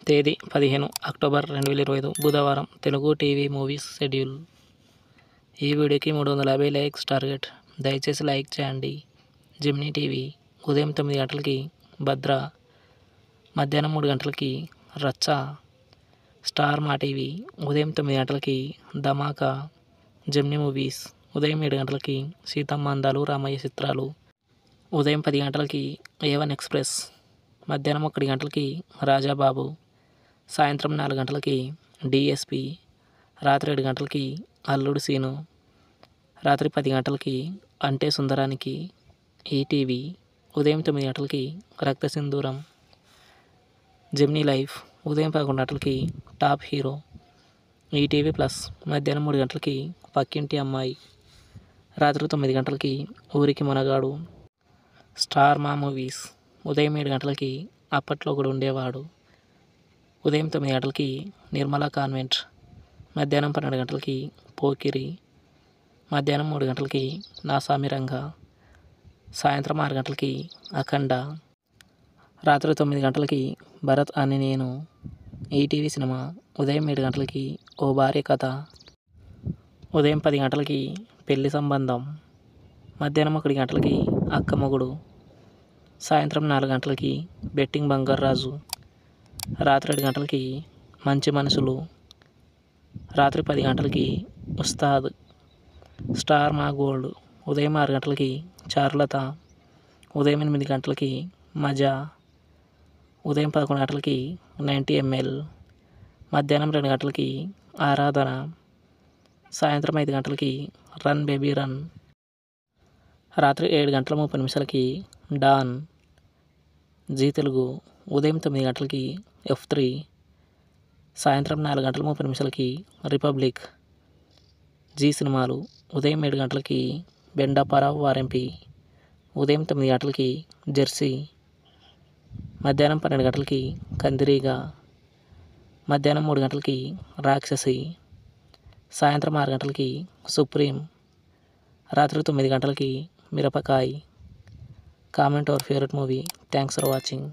తేదీ 15 అక్టోబర్ 2025 బుధవారం. Telugu TV movies schedule. ఈ వీడియోకి 350 లైక్స్ టార్గెట్. దయచేసి లైక్ చేయండి. జెమినీ టీవీ ఉదయం 9 గంటలకి భద్ర, మధ్యాహ్నం 3 గంటలకి రచ్చ. స్టార్ మా టీవీ ఉదయం 9 గంటలకి ధమాకా. జెమినీ మూవీస్ ఉదయం 7 గంటలకి సీతమ్మ అందాలు రామయ్య చిత్రాలు. ఉదయం 10 గంటలకి A1 ఎక్స్ప్రెస్. మధ్యాహ్నం 1 గంటలకి రాజాబాబు. సాయంత్రం 4 గంటలకి డిఎస్పి. రాత్రి 7 గంటలకి అల్లుడు సీను. రాత్రి 10 గంటలకి అంటే సుందరానికి. ఈటీవీ ఉదయం 9 గంటలకి రక్త సింధూరం. జెమినీ లైఫ్ ఉదయం 11 గంటలకి టాప్ హీరో. ఈటీవీ ప్లస్ మధ్యాహ్నం 3 గంటలకి పక్కింటి అమ్మాయి. రాత్రి 9 గంటలకి ఊరికి మునగాడు. స్టార్ మా మూవీస్ ఉదయం 7 గంటలకి అప్పట్లో ఒకడు ఉండేవాడు. ఉదయం 9 గంటలకి నిర్మలా కాన్వెంట్. మధ్యాహ్నం 12 గంటలకి పోకిరి. మధ్యాహ్నం 3 గంటలకి నా సామిరంగ. సాయంత్రం 6 గంటలకి అఖండ. రాత్రి 9 గంటలకి భరత్ అని నేను. ఈటీవీ సినిమా ఉదయం 7 గంటలకి ఓ భార్య కథ. ఉదయం 10 గంటలకి పెళ్లి సంబంధం. మధ్యాహ్నం 1 గంటలకి అక్క మొగుడు. సాయంత్రం 4 గంటలకి బెట్టింగ్ బంగారాజు. రాత్రి 7 గంటలకి మంచి మనుషులు. రాత్రి 10 గంటలకి ఉస్తాద్. స్టార్ మా గోల్డ్ ఉదయం 6 గంటలకి చారులత. ఉదయం 8 గంటలకి మజా. ఉదయం 11 గంటలకి 90ml. మధ్యాహ్నం 2 గంటలకి ఆరాధన. సాయంత్రం 5 గంటలకి రన్ బేబీ రన్. రాత్రి 7 గంటల 30 నిమిషాలకి డాన్. జీ తెలుగు ఉదయం 9 గంటలకి F3. సాయంత్రం 4 గంటల 30 నిమిషాలకి రిపబ్లిక్. జీ సినిమాలు ఉదయం 7 గంటలకి బెండాపరావు ఆర్ఎంపీ. ఉదయం 9 గంటలకి జెర్సీ. మధ్యాహ్నం 12 గంటలకి కందిరీగా. మధ్యాహ్నం 3 గంటలకి రాక్షసి. సాయంత్రం 6 గంటలకి సుప్రీం. రాత్రి 9 గంటలకి Mirapakay. Comment our favourite movie. Thanks for watching.